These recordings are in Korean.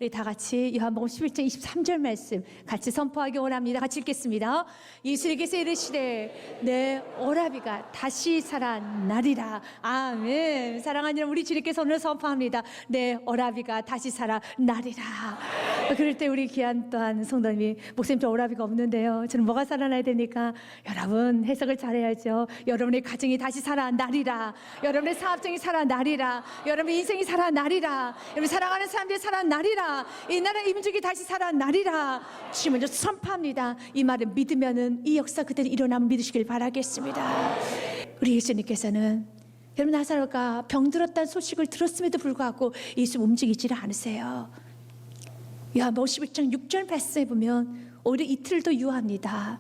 우리 다 같이 요한복음 11장 23절 말씀 같이 선포하기 원합니다. 같이 읽겠습니다. 예수님께서 이르시되 내 오라비가 다시 살아나리라. 아멘. 사랑하는 우리 주님께서 오늘 선포합니다. 내 오라비가 다시 살아나리라. 그럴 때 우리 귀한 또한 성도님이 목사님 저 오라비가 없는데요, 저는 뭐가 살아나야 되니까? 여러분 해석을 잘해야죠. 여러분의 가정이 다시 살아나리라. 여러분의 사업장이 살아나리라. 여러분의 인생이 살아나리라. 여러분 사랑하는 사람들이 살아나리라. 이 나라 임직이 다시 살아나리라. 주님 먼저 선포합니다. 이 말을 믿으면은 이 역사 그대로 일어남을 믿으시길 바라겠습니다. 우리 예수님께서는 여러분 나사로가 병들었다는 소식을 들었음에도 불구하고 예수 움직이지를 않으세요. 요한복음 11장 6절 말씀에 보면 오히려 이틀을 더 유하합니다.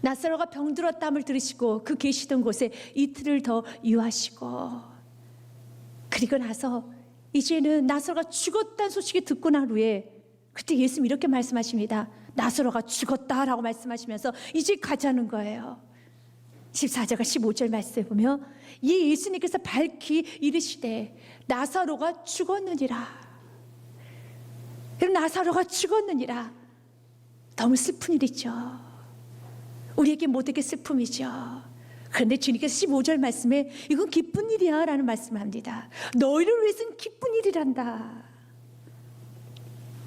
나사로가 병들었다함을 들으시고 그 계시던 곳에 이틀을 더 유하시고, 그리고 나서 이제는 나사로가 죽었다는 소식이 듣고 난 후에 그때 예수님 이렇게 말씀하십니다. 나사로가 죽었다라고 말씀하시면서 이제 가자는 거예요. 14절과 15절 말씀에 보면 예수님께서 밝히 이르시되 나사로가 죽었느니라. 여러분 나사로가 죽었느니라. 너무 슬픈 일이죠. 우리에게 모두에게 슬픔이죠. 그런데 주님께서 15절 말씀에 이건 기쁜 일이야 라는 말씀을 합니다. 너희를 위해서는 기쁜 일이란다.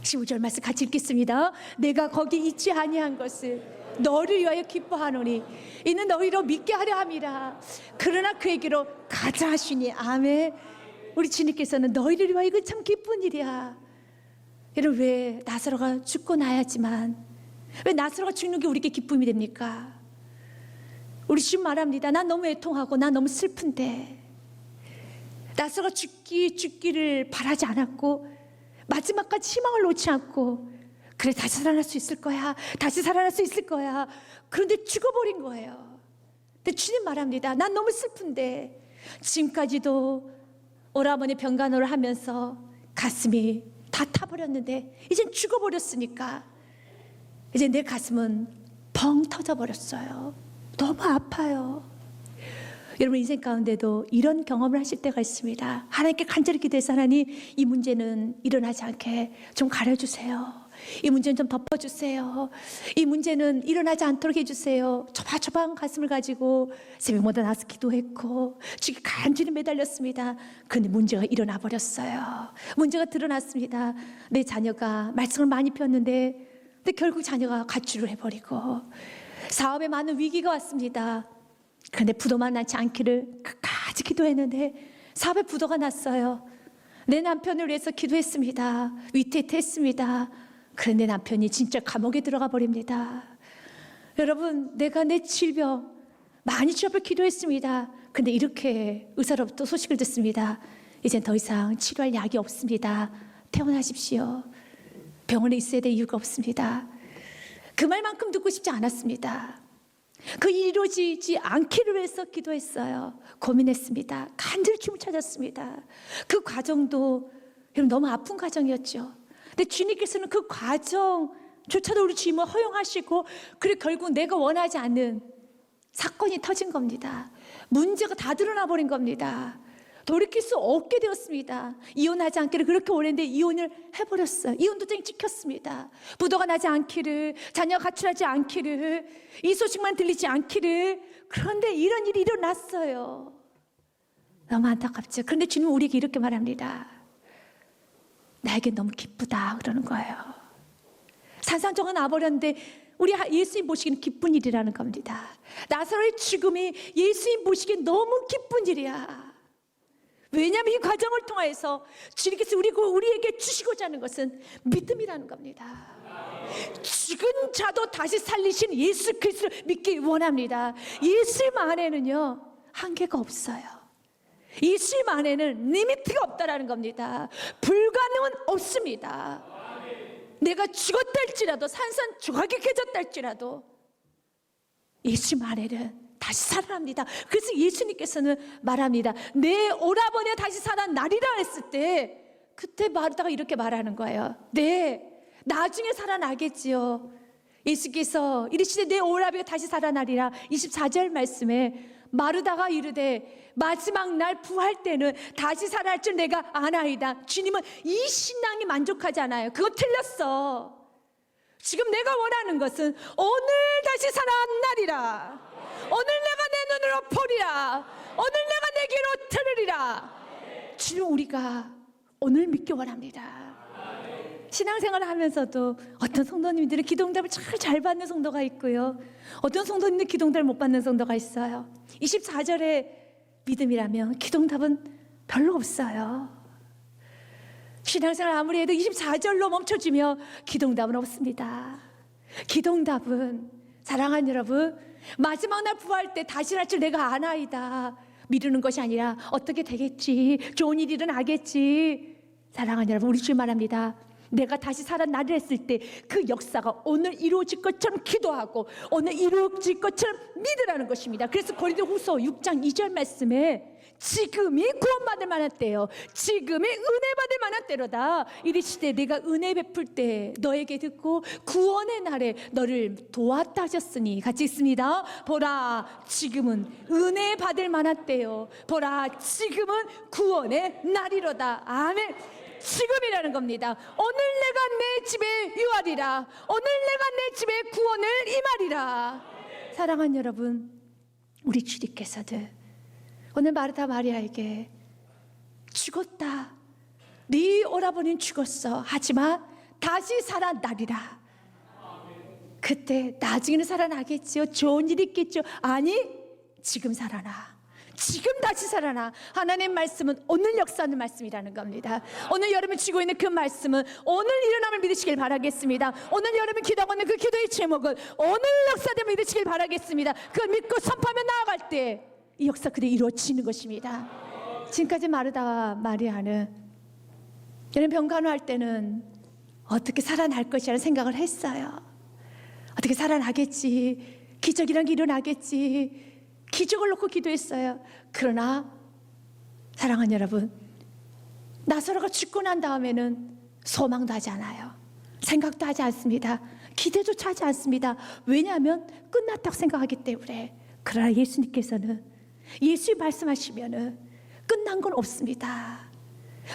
15절 말씀 같이 읽겠습니다. 내가 거기 있지 아니한 것을 너를 위하여 기뻐하노니 이는 너희로 믿게 하려 함이라. 그러나 그에게로 가자 하시니. 아멘. 우리 주님께서는 너희를 위하여 이건 참 기쁜 일이야. 여러분 왜 나사로가 죽고 나야지만 왜 나사로가 죽는 게 우리에게 기쁨이 됩니까? 우리 주님 말합니다. 난 너무 애통하고 난 너무 슬픈데 나사로가 죽기를 바라지 않았고 마지막까지 희망을 놓지 않고 그래 다시 살아날 수 있을 거야, 다시 살아날 수 있을 거야. 그런데 죽어버린 거예요. 근데 주님 말합니다. 난 너무 슬픈데 지금까지도 오라버니 병간호를 하면서 가슴이 다 타버렸는데 이젠 죽어버렸으니까 이제 내 가슴은 벙 터져버렸어요. 너무 아파요. 여러분 인생 가운데도 이런 경험을 하실 때가 있습니다. 하나님께 간절히 기도해서 하나님 이 문제는 일어나지 않게 좀 가려주세요. 이 문제는 좀 덮어주세요. 이 문제는 일어나지 않도록 해주세요. 초박초박 가슴을 가지고 새벽마다 나서 기도했고 죽이 간절히 매달렸습니다. 그런데 문제가 일어나 버렸어요. 문제가 드러났습니다. 내 자녀가 말썽을 많이 피웠는데 근데 결국 자녀가 가출을 해버리고 사업에 많은 위기가 왔습니다. 그런데 부도만 나지 않기를 끝까지 기도했는데 사업에 부도가 났어요. 내 남편을 위해서 기도했습니다. 위태했습니다. 그런데 남편이 진짜 감옥에 들어가 버립니다. 여러분 내가 내 질병 많이 치료를 기도했습니다. 근데 이렇게 의사로부터 소식을 듣습니다. 이젠 더 이상 치료할 약이 없습니다. 퇴원하십시오. 병원에 있어야 될 이유가 없습니다. 그 말만큼 듣고 싶지 않았습니다. 그 일이 이루어지지 않기를 위해서 기도했어요. 고민했습니다. 간절히 주님을 찾았습니다. 그 과정도 여러분 너무 아픈 과정이었죠. 근데 주님께서는 그 과정조차도 우리 주님을 허용하시고 그리고 결국 내가 원하지 않는 사건이 터진 겁니다. 문제가 다 드러나 버린 겁니다. 돌이킬 수 없게 되었습니다. 이혼하지 않기를 그렇게 원했는데 이혼을 해버렸어요. 이혼 도장이 찍혔습니다. 부도가 나지 않기를, 자녀가 가출하지 않기를, 이 소식만 들리지 않기를. 그런데 이런 일이 일어났어요. 너무 안타깝죠. 그런데 주님은 우리에게 이렇게 말합니다. 나에게 너무 기쁘다 그러는 거예요. 산산조각 나버렸는데 우리 예수님 보시기는 기쁜 일이라는 겁니다. 나사로의 죽음이 예수님 보시기엔 너무 기쁜 일이야. 왜냐하면 이 과정을 통해서 주님께서 우리에게 주시고자 하는 것은 믿음이라는 겁니다. 죽은 자도 다시 살리신 예수 그리스도를 믿기 원합니다. 예수님 안에는요 한계가 없어요. 예수님 안에는 리미트가 없다라는 겁니다. 불가능은 없습니다. 내가 죽었다 할지라도 산산조각이 깨졌다 할지라도 예수님 안에는 다시 살아납니다. 그래서 예수님께서는 말합니다. 내 오라버니가 다시 살아나리라 했을 때 그때 마르다가 이렇게 말하는 거예요. 네, 나중에 살아나겠지요. 예수께서 이르시되 내 오라버니가 다시 살아나리라. 24절 말씀에 마르다가 이르되 마지막 날 부활 때는 다시 살아날 줄 내가 아나이다. 주님은 이 신앙이 만족하지 않아요. 그거 틀렸어. 지금 내가 원하는 것은 오늘 다시 살아날이라. 오늘 내가 내 눈으로 보리라. 오늘 내가 내 귀로 들으리라. 주님, 우리가 오늘 믿기 원합니다. 신앙생활을 하면서도 어떤 성도님들은 기도응답을 잘 받는 성도가 있고요, 어떤 성도님들 기도응답을 못 받는 성도가 있어요. 24절의 믿음이라면 기도응답은 별로 없어요. 신앙생활 아무리 해도 24절로 멈춰지며 기도응답은 없습니다. 기도응답은 사랑하는 여러분, 마지막 날 부활 때 다시 날 줄 내가 아나이다 미루는 것이 아니라 어떻게 되겠지, 좋은 일이 일어나겠지. 사랑하는 여러분, 우리 주님 말합니다. 내가 다시 살아나려 했을 때 그 역사가 오늘 이루어질 것처럼 기도하고 오늘 이루어질 것처럼 믿으라는 것입니다. 그래서 고린도후서 6장 2절 말씀에 지금이 구원받을 만한 때요, 지금이 은혜 받을 만한 때로다. 이르시되 내가 은혜 베풀 때 너에게 듣고 구원의 날에 너를 도왔다 하셨으니, 같이 읽습니다. 보라 지금은 은혜 받을 만한 때요, 보라 지금은 구원의 날이로다. 아멘. 지금이라는 겁니다. 오늘 내가 내 집에 유하리라. 오늘 내가 내 집에 구원을 임하리라. 사랑하는 여러분, 우리 주님께서도 오늘 마르다 마리아에게 죽었다, 네 오라버니는 죽었어, 하지만 다시 살아나리라. 그때 나중에는 살아나겠죠, 좋은 일이 있겠죠. 아니, 지금 살아나, 지금 다시 살아나. 하나님 말씀은 오늘 역사하는 말씀이라는 겁니다. 오늘 여러분 쥐고 있는 그 말씀은 오늘 일어남을 믿으시길 바라겠습니다. 오늘 여러분 기도하고 있는 그 기도의 제목은 오늘 역사됨을 믿으시길 바라겠습니다. 그걸 믿고 선포하며 나아갈 때 이 역사 그대로 이루어지는 것입니다. 지금까지 마르다와 마리아는 여러분 병간호할 때는 어떻게 살아날 것이라는 생각을 했어요. 어떻게 살아나겠지, 기적이란 게 일어나겠지, 기적을 놓고 기도했어요. 그러나 사랑하는 여러분, 나사로가 죽고 난 다음에는 소망도 하지 않아요. 생각도 하지 않습니다. 기대조차 하지 않습니다. 왜냐하면 끝났다고 생각하기 때문에. 그러나 예수님께서는, 예수님 말씀하시면은 끝난 건 없습니다.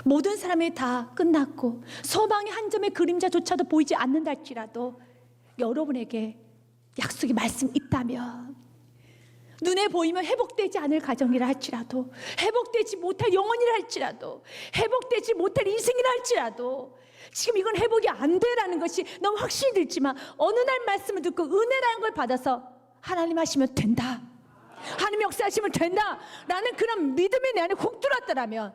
모든 사람이 다 끝났고 소망의 한 점의 그림자조차도 보이지 않는다 할지라도 여러분에게 약속의 말씀이 있다면, 눈에 보이면 회복되지 않을 가정이라 할지라도, 회복되지 못할 영혼이라 할지라도, 회복되지 못할 인생이라 할지라도, 지금 이건 회복이 안 되라는 것이 너무 확신이 들지만 어느 날 말씀을 듣고 은혜라는 걸 받아서 하나님 하시면 된다, 하나님 역사하시면 된다 라는 그런 믿음이 내 안에 훅 들어왔더라면,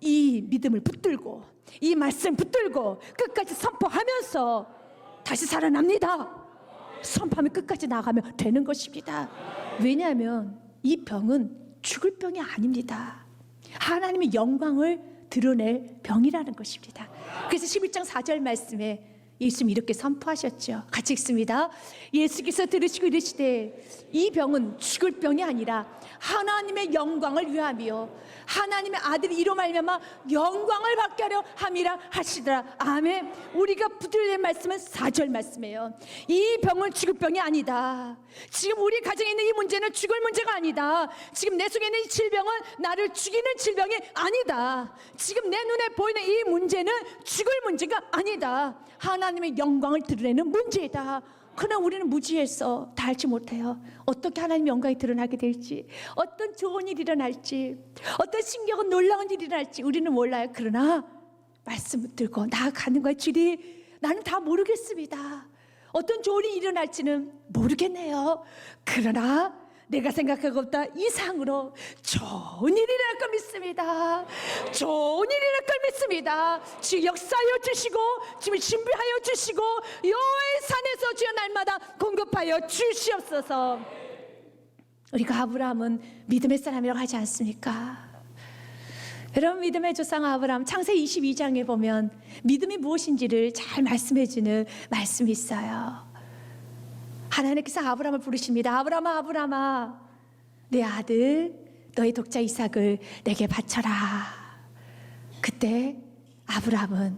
이 믿음을 붙들고 이 말씀 붙들고 끝까지 선포하면서 다시 살아납니다. 선포하면 끝까지 나가면 되는 것입니다. 왜냐하면 이 병은 죽을 병이 아닙니다. 하나님의 영광을 드러낼 병이라는 것입니다. 그래서 11장 4절 말씀에 예수님이 이렇게 선포하셨죠. 같이 읽습니다. 예수께서 들으시고 이르시되 이 병은 죽을 병이 아니라 하나님의 영광을 위함이요 하나님의 아들이 이로 말미암아 영광을 받게 하려 함이라 하시더라. 아멘. 우리가 붙들릴 말씀은 4절 말씀이에요. 이 병은 죽을 병이 아니다. 지금 우리 가정에 있는 이 문제는 죽을 문제가 아니다. 지금 내 속에 있는 이 질병은 나를 죽이는 질병이 아니다. 지금 내 눈에 보이는 이 문제는 죽을 문제가 아니다. 하나님의 영광을 드러내는 문제이다. 그러나 우리는 무지해서 다 알지 못해요. 어떻게 하나님의 영광이 드러나게 될지, 어떤 좋은 일이 일어날지, 어떤 신기하고 놀라운 일이 일어날지 우리는 몰라요. 그러나 말씀을 들고 나아가는 거예요. 주님, 나는 다 모르겠습니다. 어떤 좋은 일이 일어날지는 모르겠네요. 그러나 내가 생각하고보다 이상으로 좋은 일이 일어날 걸 믿습니다. 좋은 일이 일어날 걸 믿습니다. 주여 역사하여 주시고 주님 준비하여 주시고 여호와의 산에서 주여 날마다 공급하여 주시옵소서. 우리가 아브라함은 믿음의 사람이라고 하지 않습니까? 여러분, 믿음의 조상 아브라함 창세기 22장에 보면 믿음이 무엇인지를 잘 말씀해 주는 말씀이 있어요. 하나님께서 아브라함을 부르십니다. 아브라함아, 아브라함아, 내 아들 너의 독자 이삭을 내게 바쳐라. 그때 아브라함은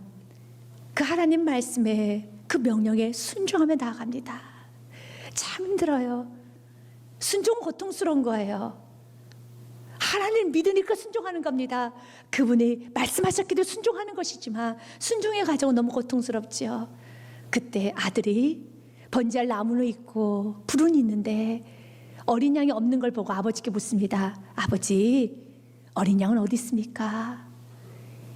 그 하나님 말씀에, 그 명령에 순종하며 나아갑니다. 참 힘들어요. 순종은 고통스러운 거예요. 하나님을 믿으니까 순종하는 겁니다. 그분이 말씀하셨기도 순종하는 것이지만 순종의 과정은 너무 고통스럽죠. 그때 아들이 번제할 나무는 있고 불은 있는데 어린 양이 없는 걸 보고 아버지께 묻습니다. 아버지, 어린 양은 어디 있습니까?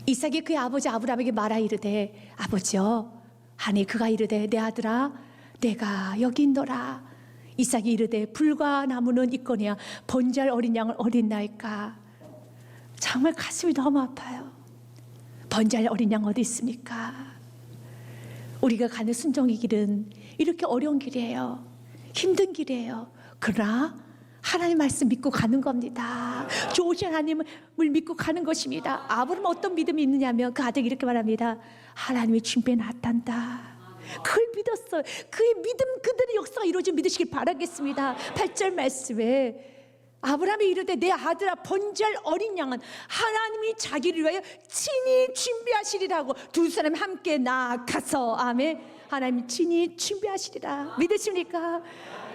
이삭이 그의 아버지 아브라함에게 말하 이르되 아버지여, 하니 그가 이르되 내 아들아, 내가 여기 있노라. 이삭이 이르되 불과 나무는 있거니와 번제할 어린 양은 어디 있나이까? 정말 가슴이 너무 아파요. 번제할 어린 양 어디 있습니까? 우리가 가는 순종의 길은 이렇게 어려운 길이에요. 힘든 길이에요. 그러나 하나님 말씀 믿고 가는 겁니다. 좋으신 하나님을 믿고 가는 것입니다. 아브라함은 어떤 믿음이 있느냐면 그 아들이 이렇게 말합니다. 하나님의 준비해 놨단다. 그걸 믿었어요. 그의 믿음 그대로 역사가 이루어져 믿으시길 바라겠습니다. 8절 말씀에 아브라함이 이르되 내 아들아, 번제할 어린 양은 하나님이 자기를 위하여 친히 준비하시리라고 두 사람이 함께 나아가서, 아멘, 하나님이 친히 준비하시리라. 믿으십니까?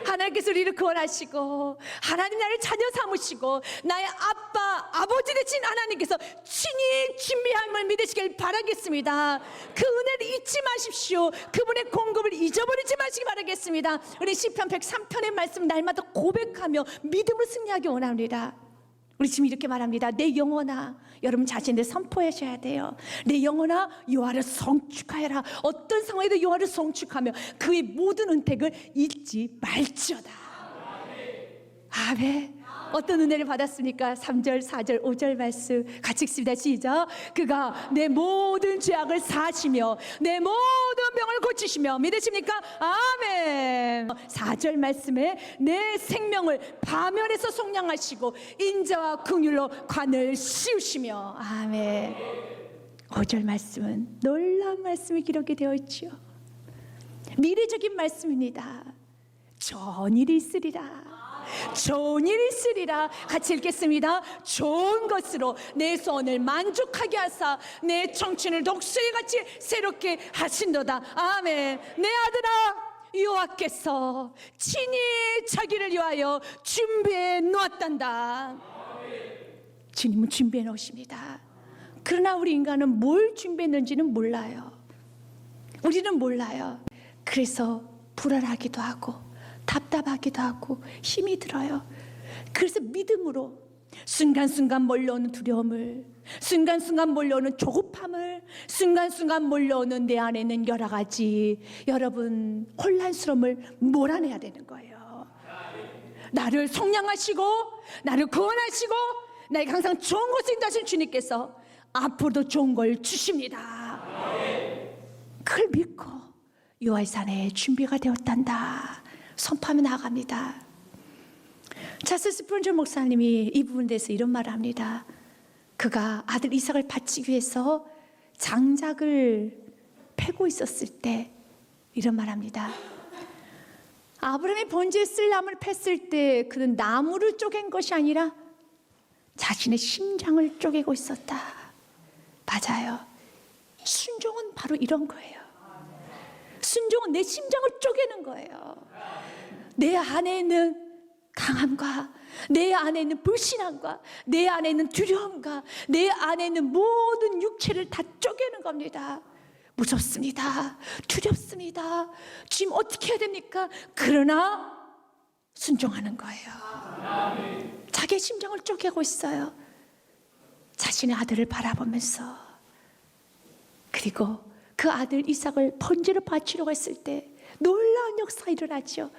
하나님께서 우리를 구원하시고 하나님 나를 자녀 삼으시고 나의 아빠 아버지 되신 하나님께서 친히 준비함을 믿으시길 바라겠습니다. 그 은혜를 잊지 마십시오. 그분의 공급을 잊어버리지 마시기 바라겠습니다. 우리 시편 103편의 말씀 날마다 고백하며 믿음을 승리하기 원합니다. 우리 지금 이렇게 말합니다. 내 영혼아, 여러분 자신을 선포하셔야 돼요. 내 영혼아, 여호와를 성축하여라. 어떤 상황에도 여호와를 성축하며 그의 모든 은택을 잊지 말지어다. 아멘. 어떤 은혜를 받았습니까? 3절, 4절, 5절 말씀 같이 읽습니다. 시작. 그가 내 모든 죄악을 사하시며 내 모든 병을 고치시며, 믿으십니까? 아멘. 4절 말씀에 내 생명을 파멸해서 속량하시고 인자와 긍휼로 관을 씌우시며, 아멘. 5절 말씀은 놀라운 말씀이 기록이 되어 있지요. 미래적인 말씀입니다. 좋은 일이 있으리라. 좋은 일이 있으리라. 같이 읽겠습니다. 좋은 것으로 내 소원을 만족하게 하사 내 청춘을 독수리같이 새롭게 하신도다. 아멘. 내 아들아, 여호와께서 친히 자기를 위하여 준비해 놓았단다. 주님은 준비해 놓으십니다. 그러나 우리 인간은 뭘 준비했는지는 몰라요. 우리는 몰라요. 그래서 불안하기도 하고 답답하기도 하고 힘이 들어요. 그래서 믿음으로 순간순간 몰려오는 두려움을, 순간순간 몰려오는 조급함을, 순간순간 몰려오는 내 안에 있는 여러 가지 여러분 혼란스러움을 몰아내야 되는 거예요. 나를 속량하시고 나를 구원하시고 나에게 항상 좋은 것을 인도하신 주님께서 앞으로도 좋은 걸 주십니다. 그걸 믿고 여호와의 산에 준비가 되었단다 선포하며 나아갑니다. 찰스 스프런저 목사님이 이 부분에 대해서 이런 말을 합니다. 그가 아들 이삭을 바치기 위해서 장작을 패고 있었을 때 이런 말을 합니다. 아브라함이 번제에 쓸 나무를 팼을 때 그는 나무를 쪼갠 것이 아니라 자신의 심장을 쪼개고 있었다. 맞아요. 순종은 바로 이런 거예요. 순종은 내 심장을 쪼개는 거예요. 내 안에 있는 강함과 내 안에 있는 불신함과 내 안에 있는 두려움과 내 안에 있는 모든 육체를 다 쪼개는 겁니다. 무섭습니다. 두렵습니다. 지금 어떻게 해야 됩니까? 그러나 순종하는 거예요. 자기의 심장을 쪼개고 있어요. 자신의 아들을 바라보면서. 그리고 그 아들 이삭을 번제로 바치려고 했을 때 놀라운 역사가 일어나죠.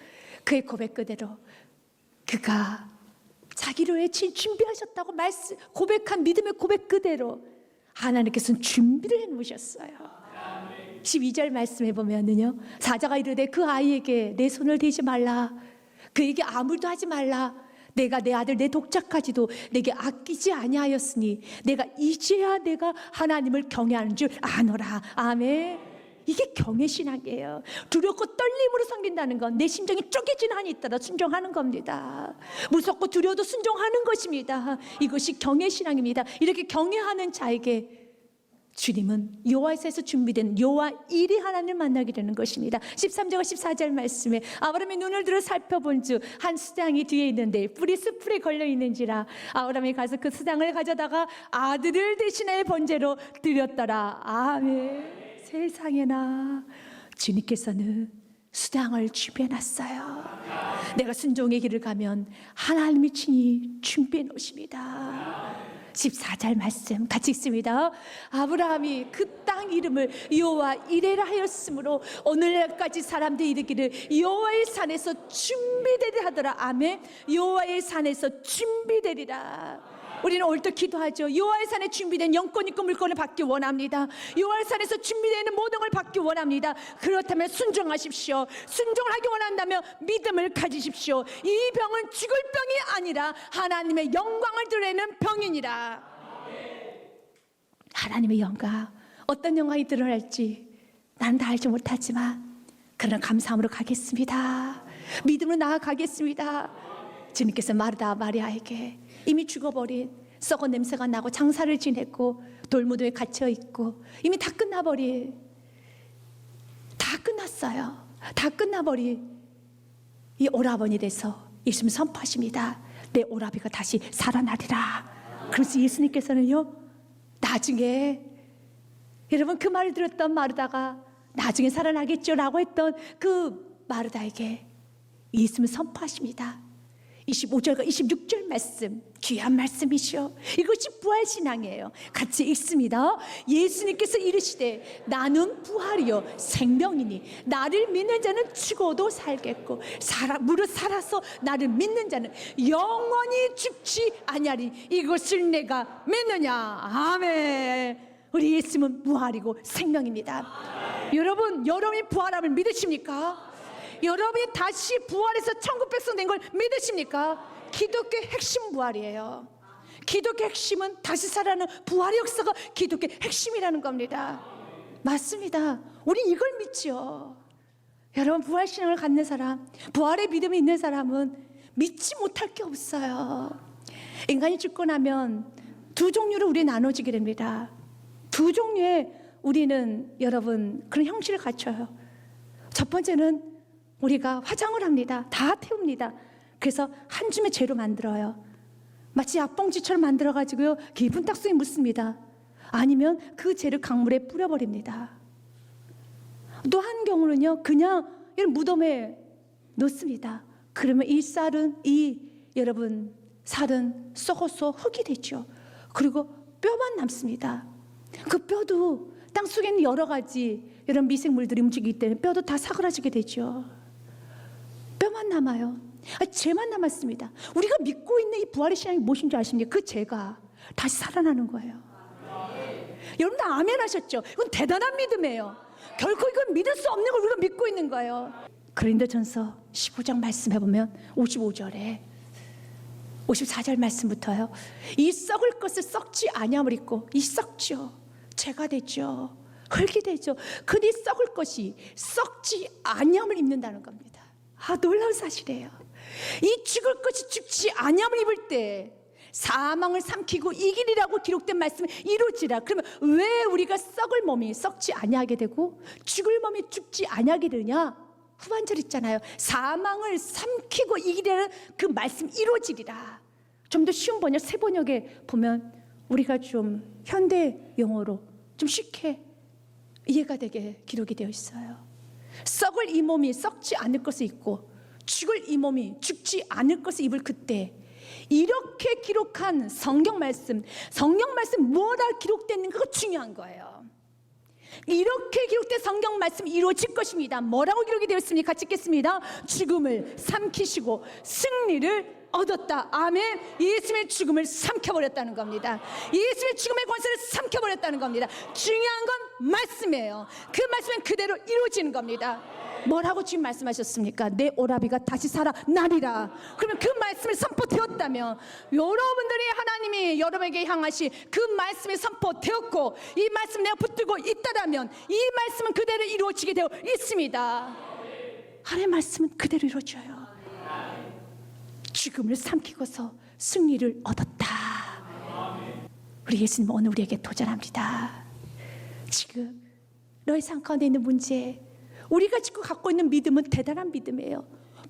그의 고백 그대로 그가 자기를 위해 준비하셨다고 고백한 믿음의 고백 그대로 하나님께서는 준비를 해놓으셨어요. 12절 말씀해 보면은요, 사자가 이르되 그 아이에게 내 손을 대지 말라, 그에게 아무 일도 하지 말라. 내가 내 아들 내 독자까지도 내게 아끼지 아니하였으니 내가 이제야 내가 하나님을 경외하는 줄 아노라. 아멘. 이게 경외 신앙이에요. 두렵고 떨림으로 섬긴다는 건 내 심장이 쪼개진 한이 있더라 순종하는 겁니다. 무섭고 두려워도 순종하는 것입니다. 이것이 경외 신앙입니다. 이렇게 경외하는 자에게 주님은 여호와에서 준비된 여호와 일이 하나님을 만나게 되는 것입니다. 13절과 14절 말씀에 아브라함이 눈을 들어 살펴본즉 한 수장이 뒤에 있는데 뿔이 수풀에 걸려 있는지라 아브라함이 가서 그 수장을 가져다가 아들을 대신하여 번제로 드렸더라. 아멘. 세상에나 주님께서는 수장을 준비해놨어요. 내가 순종의 길을 가면 하나님이 친히 준비해 놓으십니다. 14절 말씀 같이 읽습니다. 아브라함이 그 땅 이름을 여호와 이레라 하였으므로 오늘날까지 사람들이 이르기를 여호와의 산에서 준비되리라 하더라. 아멘. 여호와의 산에서 준비되리라. 우리는 오늘도 기도하죠. 여호와의 산에 준비된 영권 있고 물권을 받기 원합니다. 여호와의 산에서 준비되는 모든 걸 받기 원합니다. 그렇다면 순종하십시오. 순종을 하기 원한다면 믿음을 가지십시오. 이 병은 죽을 병이 아니라 하나님의 영광을 드러내는 병이니라. 하나님의 영광, 어떤 영광이 드러날지 나는 다 알지 못하지만 그러나 감사함으로 가겠습니다. 믿음으로 나아가겠습니다. 주님께서 마르다 마리아에게 이미 죽어버린 썩은 냄새가 나고 장사를 지냈고 돌무덤에 갇혀있고 이미 다 끝나버린, 다 끝났어요. 다 끝나버린 이 오라버니 돼서 예수님 선포하십니다. 내 오라비가 다시 살아나리라. 그래서 예수님께서는요 나중에 여러분 그 말을 들었던 마르다가 나중에 살아나겠죠 라고 했던 그 마르다에게 예수님을 선포하십니다. 25절과 26절 말씀, 귀한 말씀이시오. 이것이 부활신앙이에요. 같이 읽습니다. 예수님께서 이르시되 나는 부활이요 생명이니 나를 믿는 자는 죽어도 살겠고 무릇 살아서 나를 믿는 자는 영원히 죽지 아니하리. 이것을 내가 믿느냐. 아멘. 우리 예수님은 부활이고 생명입니다. 여러분, 여러분이 부활함을 믿으십니까? 여러분이 다시 부활해서 천국 백성 된 걸 믿으십니까? 기독교의 핵심 부활이에요. 기독교의 핵심은 다시 살아나는 부활의 역사가 기독교의 핵심이라는 겁니다. 맞습니다. 우리 이걸 믿죠. 여러분, 부활신앙을 갖는 사람, 부활의 믿음이 있는 사람은 믿지 못할 게 없어요. 인간이 죽고 나면 두 종류로 우리 나눠지게 됩니다. 두 종류의 우리는 여러분 그런 형식을 갖춰요. 첫 번째는 우리가 화장을 합니다. 다 태웁니다. 그래서 한 줌의 재로 만들어요. 마치 약봉지처럼 만들어가지고요 깊은 땅속에 묻습니다. 아니면 그 재를 강물에 뿌려버립니다. 또 한 경우는요 그냥 이런 무덤에 놓습니다. 그러면 이 쌀은 여러분 살은 썩어서 흙이 되죠. 그리고 뼈만 남습니다. 그 뼈도 땅속에 있는 여러 가지 이런 미생물들이 움직이기 때문에 뼈도 다 사그라지게 되죠. 뼈만 남아요. 죄만 남았습니다. 우리가 믿고 있는 이 부활의 신앙이 무엇인지 아십니까? 그 죄가 다시 살아나는 거예요. 여러분들 아멘 하셨죠? 이건 대단한 믿음이에요. 결코 이건 믿을 수 없는 걸 우리가 믿고 있는 거예요. 고린도전서 15장 말씀해 보면 55절에 54절 말씀부터요. 이 썩을 것을 썩지 아니함을 입고 이 썩죠. 죄가 되죠. 흙이 되죠. 그니 썩을 것이 썩지 아니함을 입는다는 겁니다. 놀라운 사실이에요. 이 죽을 것이 죽지 아니함을 입을 때 사망을 삼키고 이기리라고 기록된 말씀이 이루어지라. 그러면 왜 우리가 썩을 몸이 썩지 아니하게 되고 죽을 몸이 죽지 아니하게 되느냐? 후반절 있잖아요. 사망을 삼키고 이기리라는 그 말씀 이루어지리라. 좀 더 쉬운 번역, 새 번역에 보면 우리가 좀 현대 용어로 좀 쉽게 이해가 되게 기록이 되어 있어요. 썩을 이 몸이 썩지 않을 것을 입고 죽을 이 몸이 죽지 않을 것을 입을 그때 이렇게 기록한 성경 말씀 뭐라 기록됐는가가 중요한 거예요. 이렇게 기록된 성경 말씀이 이루어질 것입니다. 뭐라고 기록이 되어 있습니까? 같이 읽겠습니다. 죽음을 삼키시고 승리를 얻었다. 아멘. 예수님의 죽음을 삼켜버렸다는 겁니다. 예수님의 죽음의 권세를 삼켜버렸다는 겁니다. 중요한 건 말씀이에요. 그 말씀은 그대로 이루어지는 겁니다. 뭐라고 지금 말씀하셨습니까? 내 오라비가 다시 살아나리라. 그러면 그 말씀이 선포되었다면 여러분들이 하나님이 여러분에게 향하신 그 말씀이 선포되었고 이 말씀 내가 붙들고 있다면 이 말씀은 그대로 이루어지게 되어 있습니다. 하나님의 말씀은 그대로 이루어져요. 죽음을 삼키고서 승리를 얻었다. 우리 예수님 오늘 우리에게 도전합니다. 지금 너의 삶 가운데 있는 문제, 우리가 지금 갖고 있는 믿음은 대단한 믿음이에요.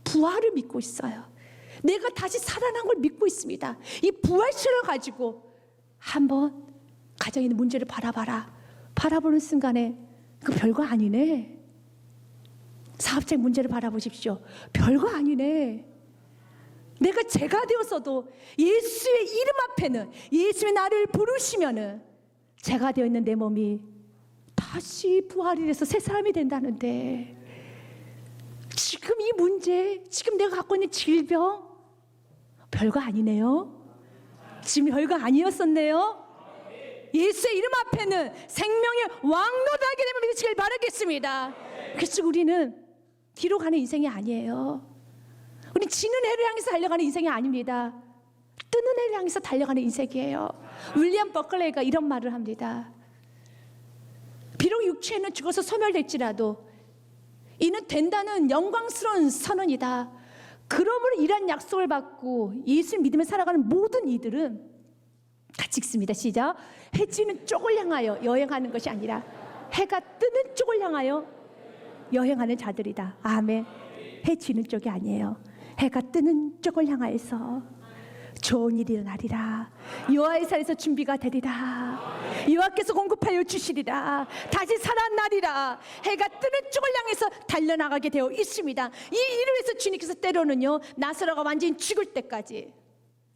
부활을 믿고 있어요. 내가 다시 살아난 걸 믿고 있습니다. 이 부활신을 가지고 한번 가정에 있는 문제를 바라봐라. 바라보는 순간에 그 별거 아니네. 사업적 문제를 바라보십시오. 별거 아니네. 내가 죄가 되었어도 예수의 이름 앞에는, 예수의 나를 부르시면은 죄가 되어 있는 내 몸이 다시 부활이 돼서 새 사람이 된다는데, 지금 이 문제, 지금 내가 갖고 있는 질병 별거 아니네요. 지금 별거 아니었었네요. 예수의 이름 앞에는 생명의 왕노하게 되면 믿으시길 바라겠습니다. 그래서 우리는 뒤로 가는 인생이 아니에요. 우리 지는 해를 향해서 달려가는 인생이 아닙니다. 뜨는 해를 향해서 달려가는 인생이에요. 윌리엄 버클레이가 이런 말을 합니다. 비록 육체는 죽어서 소멸될지라도 이는 된다는 영광스러운 선언이다. 그러므로 이런 약속을 받고 예수를 믿으며 살아가는 모든 이들은 같이 읽습니다. 시작. 해지는 쪽을 향하여 여행하는 것이 아니라 해가 뜨는 쪽을 향하여 여행하는 자들이다. 아멘. 해 지는 쪽이 아니에요. 해가 뜨는 쪽을 향하여서 좋은 일이 일어나리라. 여호와의 산에서 준비가 되리라. 여호와께서 공급하여 주시리라. 다시 살아나리라. 해가 뜨는 쪽을 향해서 달려나가게 되어 있습니다. 이 일을 위해서 주님께서 때로는요, 나사로가 완전히 죽을 때까지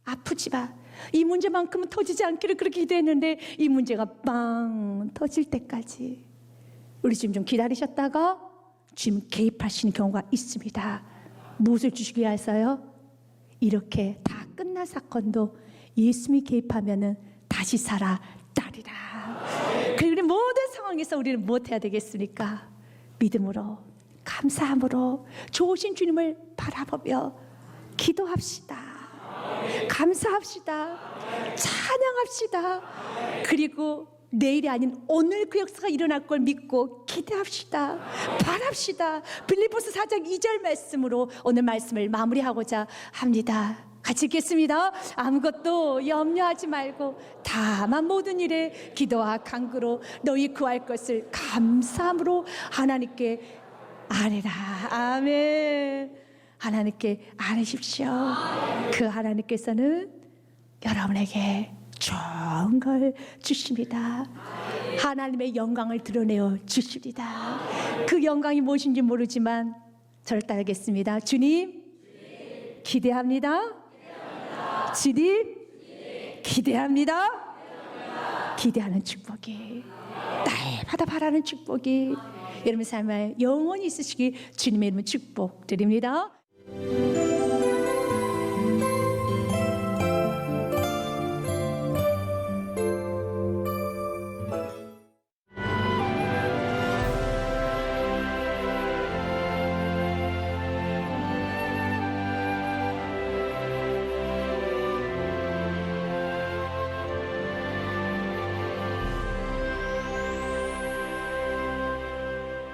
아프지 마, 이 문제만큼은 터지지 않기를 그렇게 기도했는데 이 문제가 빵 터질 때까지 우리 지금 좀 기다리셨다가 지금 개입하시는 경우가 있습니다. 무엇을 주시기 위해서요? 이렇게 다 끝난 사건도 예수님이 개입하면은 다시 살아나리라. 그리고 모든 상황에서 우리는 무엇 해야 되겠습니까? 믿음으로, 감사함으로 좋으신 주님을 바라보며 기도합시다. 감사합시다. 찬양합시다. 그리고 내일이 아닌 오늘 그 역사가 일어날 걸 믿고 기대합시다. 바랍시다. 빌립보서 4장 2절 말씀으로 오늘 말씀을 마무리하고자 합니다. 같이 읽겠습니다. 아무것도 염려하지 말고 다만 모든 일에 기도와 간구로 너희 구할 것을 감사함으로 하나님께 아뢰라. 아멘. 하나님께 아뢰십시오. 그 하나님께서는 여러분에게 좋은 걸 주십니다. 하나님의 영광을 드러내어 주십니다. 그 영광이 무엇인지 모르지만 저를 따르겠습니다. 주님, 기대합니다. 주님, 기대합니다. 기대하는 축복이, 날마다 바라는 축복이 여러분 삶에 영원히 있으시기 주님의 이름으로 축복드립니다.